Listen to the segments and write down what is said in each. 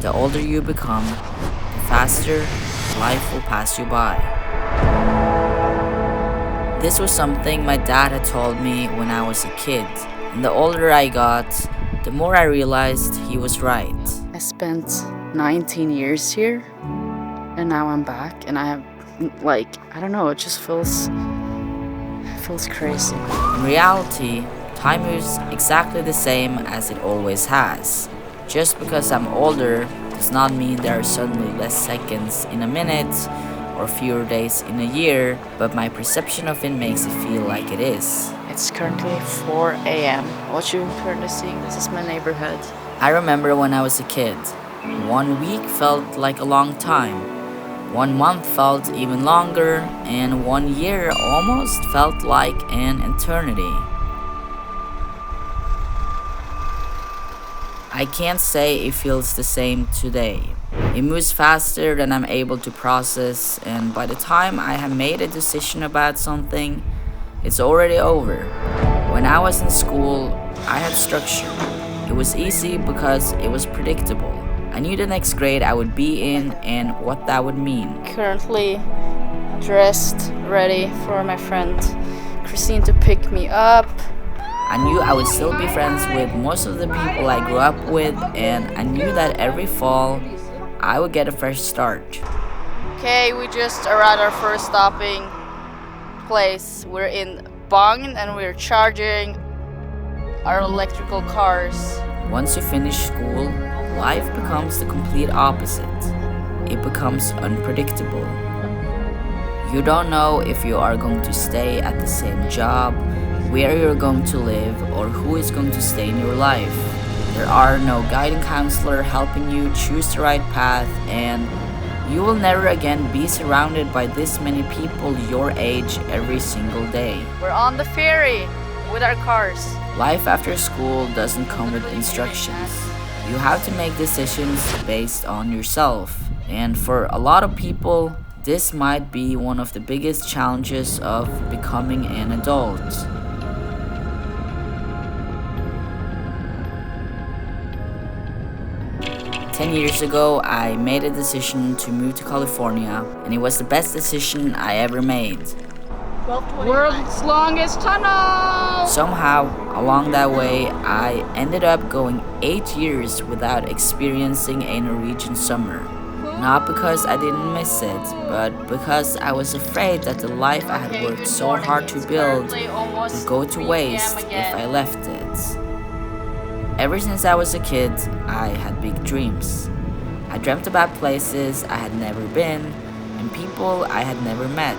the older you become, the faster life will pass you by. This was something my dad had told me when I was a kid, and the older I got, the more I realized he was right. I spent 19 years here, and now I'm back, and I have, I don't know, it just feels crazy. In reality, time moves exactly the same as it always has. Just because I'm older does not mean there are suddenly less seconds in a minute or fewer days in a year, but my perception of it makes it feel like it is. It's currently 4 a.m. What you're currently seeing, this is my neighborhood. I remember when I was a kid. 1 week felt like a long time. 1 month felt even longer, and 1 year almost felt like an eternity. I can't say it feels the same today. It moves faster than I'm able to process, and by the time I have made a decision about something, it's already over. When I was in school, I had structure. It was easy because it was predictable. I knew the next grade I would be in and what that would mean. Currently dressed, ready for my friend Christine to pick me up. I knew I would still be friends with most of the people I grew up with, and I knew that every fall I would get a fresh start. Okay, we just arrived at our first stopping place. We're in Bang and we're charging our electrical cars. Once you finish school, life becomes the complete opposite. It becomes unpredictable. You don't know if you are going to stay at the same job, where you're going to live, or who is going to stay in your life. There are no guiding counselor helping you choose the right path, and you will never again be surrounded by this many people your age every single day. We're on the ferry with our cars. Life after school doesn't come with instructions. You have to make decisions based on yourself. And for a lot of people, this might be one of the biggest challenges of becoming an adult. Ten years ago, I made a decision to move to California, and it was the best decision I ever made. World's longest tunnel! Somehow, along that way, I ended up going 8 years without experiencing a Norwegian summer. Not because I didn't miss it, but because I was afraid that the life I had worked so hard to build would go to waste if I left it. Ever since I was a kid, I had big dreams. I dreamt about places I had never been and people I had never met.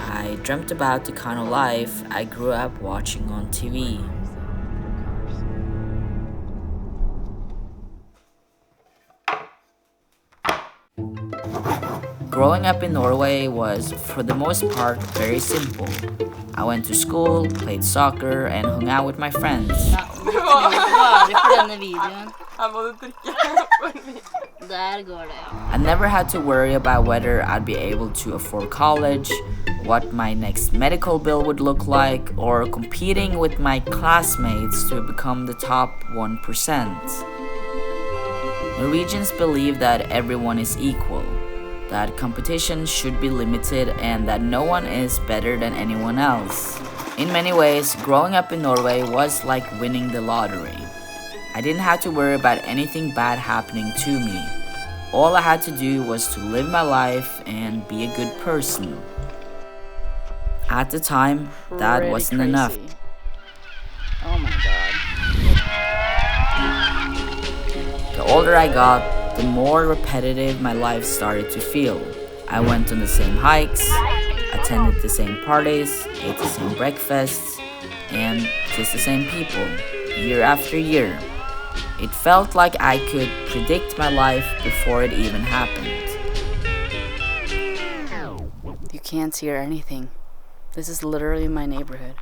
I dreamt about the kind of life I grew up watching on TV. Growing up in Norway was, for the most part, very simple. I went to school, played soccer, and hung out with my friends. I never had to worry about whether I'd be able to afford college, what my next medical bill would look like, or competing with my classmates to become the top 1%. Norwegians believe that everyone is equal, that competition should be limited, and that no one is better than anyone else. In many ways, growing up in Norway was like winning the lottery. I didn't have to worry about anything bad happening to me. All I had to do was to live my life and be a good person. At the time, that wasn't enough. Oh my god. The older I got, the more repetitive my life started to feel. I went on the same hikes, attended the same parties, ate the same breakfasts, and kissed the same people, year after year. It felt like I could predict my life before it even happened. You can't hear anything. This is literally my neighborhood.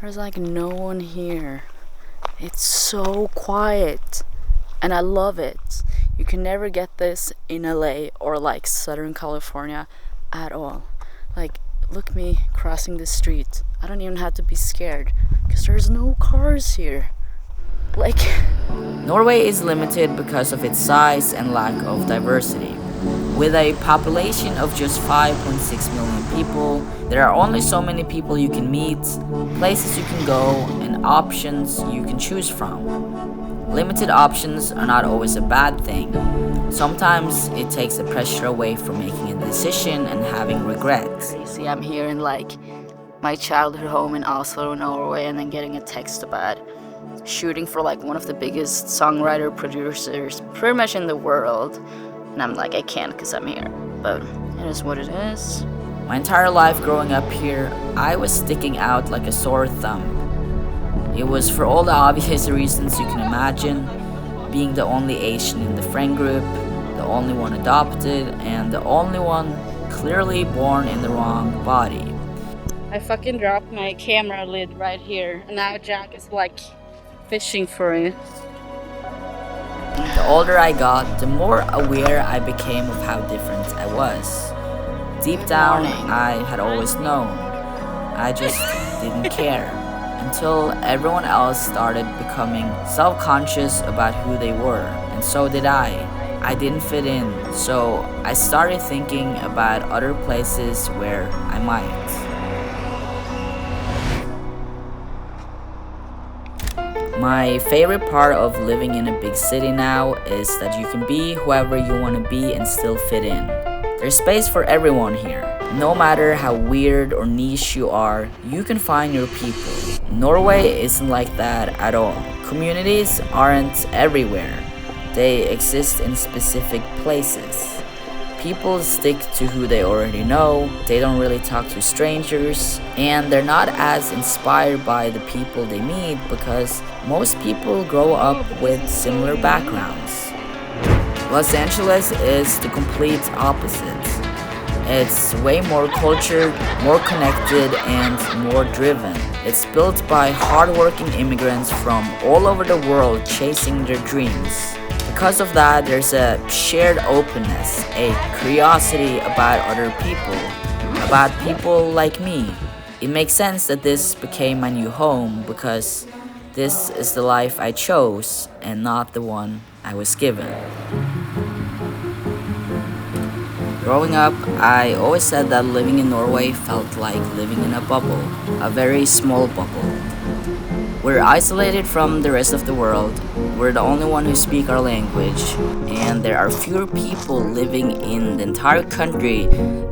There's like no one here. It's so quiet. And I love it. You can never get this in LA or like Southern California at all. Like, look me crossing the street. I don't even have to be scared because there's no cars here. Like, Norway is limited because of its size and lack of diversity. With a population of just 5.6 million people, there are only so many people you can meet, places you can go, and options you can choose from. Limited options are not always a bad thing. Sometimes it takes the pressure away from making a decision and having regrets. crazy. I'm here in like my childhood home in Oslo, Norway, and then getting a text about shooting for like one of the biggest songwriter producers pretty much in the world. And I'm like, I can't because I'm here. But it is what it is. My entire life growing up here, I was sticking out like a sore thumb. It was for all the obvious reasons you can imagine, being the only Asian in the friend group, the only one adopted, and the only one clearly born in the wrong body. I fucking dropped my camera lid right here, and now Jack is like fishing for it. The older I got, the more aware I became of how different I was. Deep down, I had always known. I just didn't care. Until everyone else started becoming self-conscious about who they were, and so did I. I didn't fit in, so I started thinking about other places where I might. My favorite part of living in a big city now is that you can be whoever you want to be and still fit in. There's space for everyone here. No matter how weird or niche you are, you can find your people. Norway isn't like that at all. Communities aren't everywhere. They exist in specific places. People stick to who they already know, they don't really talk to strangers, and they're not as inspired by the people they meet because most people grow up with similar backgrounds. Los Angeles is the complete opposite. It's way more cultured, more connected, and more driven. It's built by hardworking immigrants from all over the world chasing their dreams. Because of that, there's a shared openness, a curiosity about other people, about people like me. It makes sense that this became my new home because this is the life I chose and not the one I was given. Growing up, I always said that living in Norway felt like living in a bubble, a very small bubble. We're isolated from the rest of the world, we're the only one who speak our language, and there are fewer people living in the entire country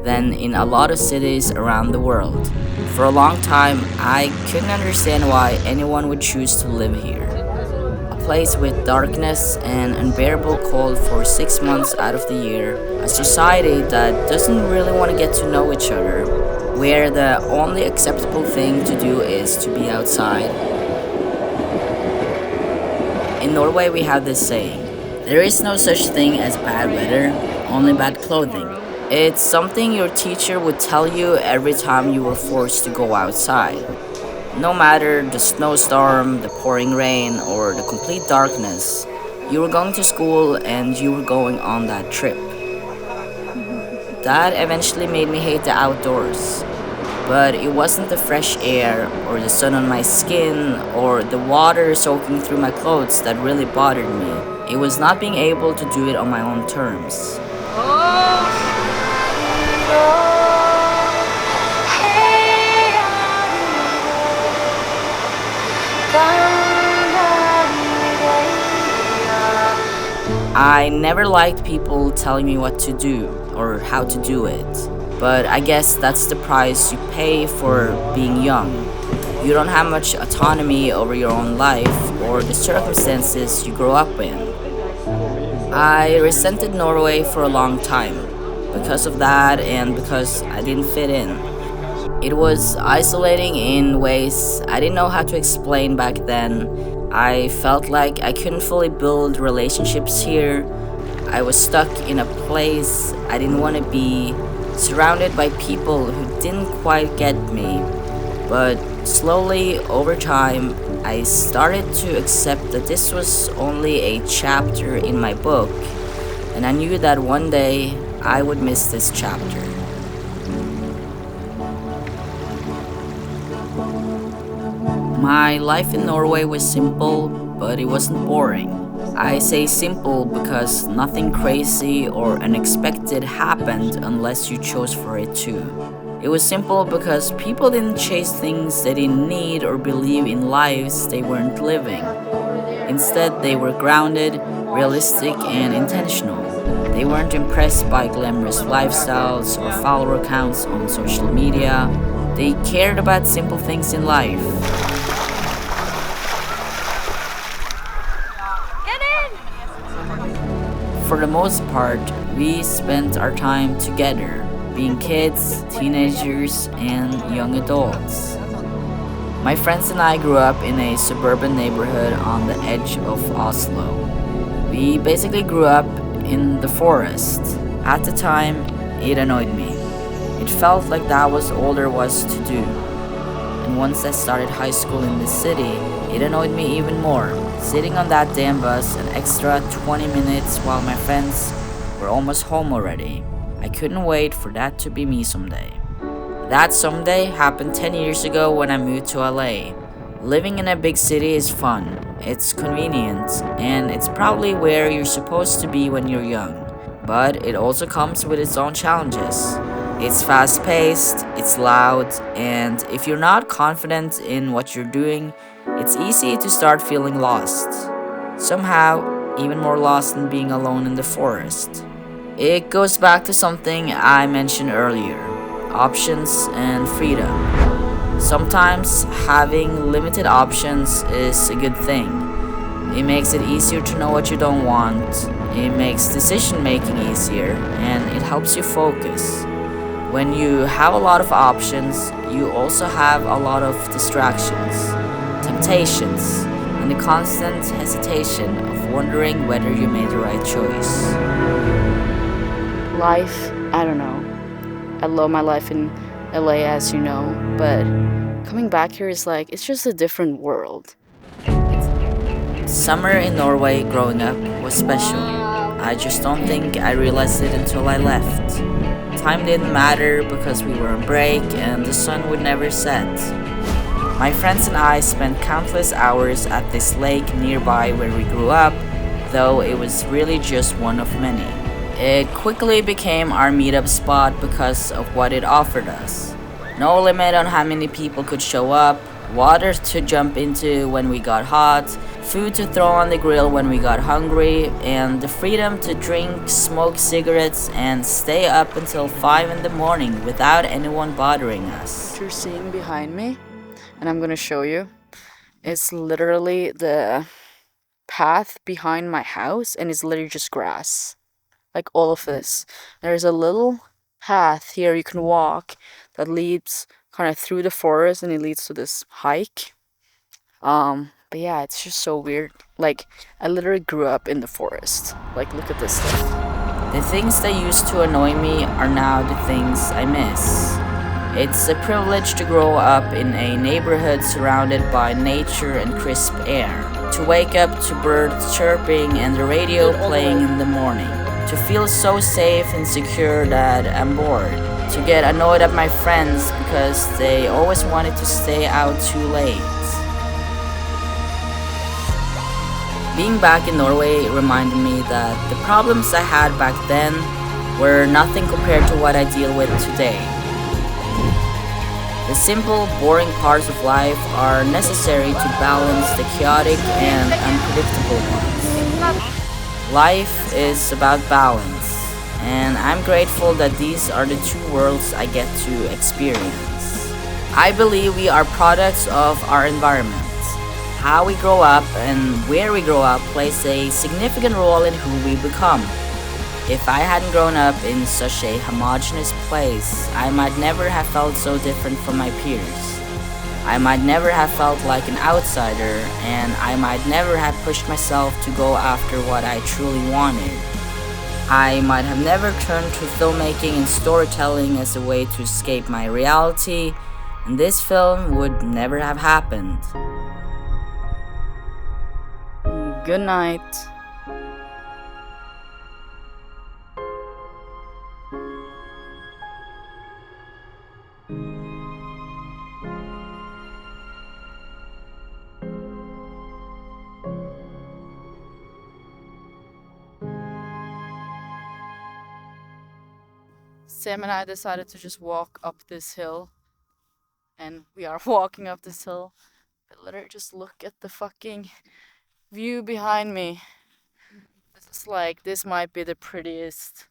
than in a lot of cities around the world. For a long time, I couldn't understand why anyone would choose to live here. A place with darkness and unbearable cold for 6 months out of the year, a society that doesn't really want to get to know each other, where the only acceptable thing to do is to be outside. In Norway, we have this saying, there is no such thing as bad weather, only bad clothing. It's something your teacher would tell you every time you were forced to go outside. No matter the snowstorm, the pouring rain, or the complete darkness, you were going to school and you were going on that trip. That eventually made me hate the outdoors. But it wasn't the fresh air, or the sun on my skin, or the water soaking through my clothes that really bothered me. It was not being able to do it on my own terms. I never liked people telling me what to do, or how to do it. But I guess that's the price you pay for being young. You don't have much autonomy over your own life or the circumstances you grow up in. I resented Norway for a long time because of that and because I didn't fit in. It was isolating in ways I didn't know how to explain back then. I felt like I couldn't fully build relationships here. I was stuck in a place I didn't want to be, surrounded by people who didn't quite get me. But slowly, over time, I started to accept that this was only a chapter in my book, and I knew that one day I would miss this chapter. My life in Norway was simple, but it wasn't boring. I say simple because nothing crazy or unexpected happened unless you chose for it to. It was simple because people didn't chase things they didn't need or believe in lives they weren't living. Instead, they were grounded, realistic, and intentional. They weren't impressed by glamorous lifestyles or follower counts on social media. They cared about simple things in life. For the most part, we spent our time together, being kids, teenagers, and young adults. My friends and I grew up in a suburban neighborhood on the edge of Oslo. We basically grew up in the forest. At the time, it annoyed me. It felt like that was all there was to do. And once I started high school in the city, it annoyed me even more. Sitting on that damn bus an extra 20 minutes while my friends were almost home already. I couldn't wait for that to be me someday. That someday happened 10 years ago when I moved to LA. Living in a big city is fun, it's convenient, and it's probably where you're supposed to be when you're young. But it also comes with its own challenges. It's fast paced, it's loud, and if you're not confident in what you're doing, it's easy to start feeling lost. Somehow, even more lost than being alone in the forest. It goes back to something I mentioned earlier: options and freedom. Sometimes having limited options is a good thing. It makes it easier to know what you don't want, it makes decision making easier, and it helps you focus. When you have a lot of options, you also have a lot of distractions, temptations, and the constant hesitation of wondering whether you made the right choice. Life, I don't know. I love my life in LA, as you know, but coming back here is like, it's just a different world. Summer in Norway growing up was special. I just don't think I realized it until I left. Time didn't matter because we were on break and the sun would never set. My friends and I spent countless hours at this lake nearby where we grew up, though it was really just one of many. It quickly became our meetup spot because of what it offered us. No limit on how many people could show up, water to jump into when we got hot, food to throw on the grill when we got hungry, and the freedom to drink, smoke cigarettes, and stay up until 5 in the morning without anyone bothering us. What you're seeing behind me, and I'm gonna show you, it's literally the path behind my house, and it's literally just grass. Like all of this. There's a little path here you can walk that leads kind of through the forest and it leads to this hike. But yeah, it's just so weird. Like, I literally grew up in the forest. Like, look at this stuff. The things that used to annoy me are now the things I miss. It's a privilege to grow up in a neighborhood surrounded by nature and crisp air. To wake up to birds chirping and the radio playing in the morning. To feel so safe and secure that I'm bored. To get annoyed at my friends because they always wanted to stay out too late. Being back in Norway reminded me that the problems I had back then were nothing compared to what I deal with today. The simple, boring parts of life are necessary to balance the chaotic and unpredictable ones. Life is about balance, and I'm grateful that these are the two worlds I get to experience. I believe we are products of our environment. How we grow up and where we grow up plays a significant role in who we become. If I hadn't grown up in such a homogeneous place, I might never have felt so different from my peers. I might never have felt like an outsider, and I might never have pushed myself to go after what I truly wanted. I might have never turned to filmmaking and storytelling as a way to escape my reality, and this film would never have happened. Good night. Sam and I decided to just walk up this hill, and we are walking up this hill. But literally, just look at the fucking view behind me. This might be the prettiest,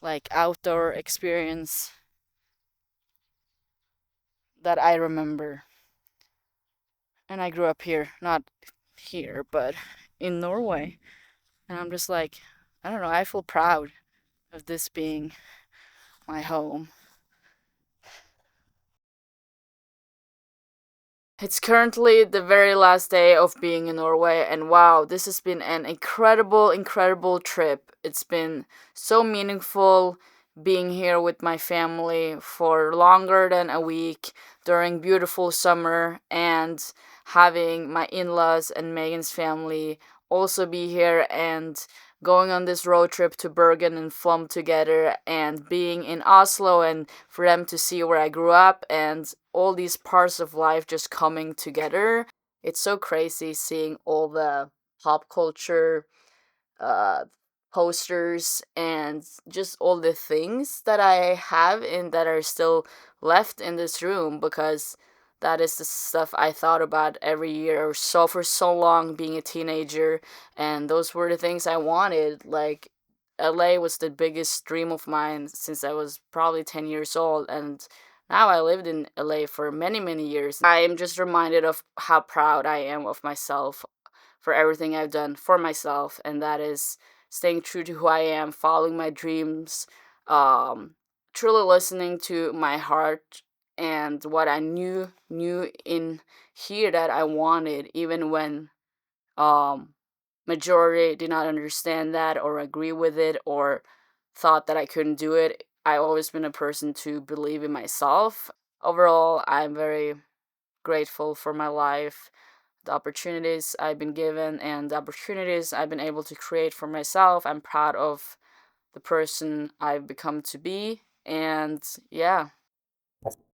like, outdoor experience that I remember. And I grew up here, not here, but in Norway. And I'm just like, I don't know, I feel proud of this being my home. It's currently the very last day of being in Norway, and wow, this has been an incredible trip. It's been so meaningful being here with my family for longer than a week during beautiful summer, and having my in laws and Megan's family also be here, and going on this road trip to Bergen and Flum together, and being in Oslo, and for them to see where I grew up and all these parts of life just coming together. It's so crazy seeing all the pop culture uh, posters and just all the things that I have and that are still left in this room, because that is the stuff I thought about every year or so for so long being a teenager, and those were the things I wanted. Like, LA was the biggest dream of mine since I was probably 10 years old, and now I lived in LA for many years. I am just reminded of how proud I am of myself for everything I've done for myself, and that is staying true to who I am, following my dreams, um, truly listening to my heart and what I knew in here that I wanted, even when um, majority did not understand that or agree with it or thought that I couldn't do it. I always been a person to believe in myself. Overall, I'm very grateful for my life, the opportunities I've been given, and the opportunities I've been able to create for myself. I'm proud of the person I've become to be. And yeah,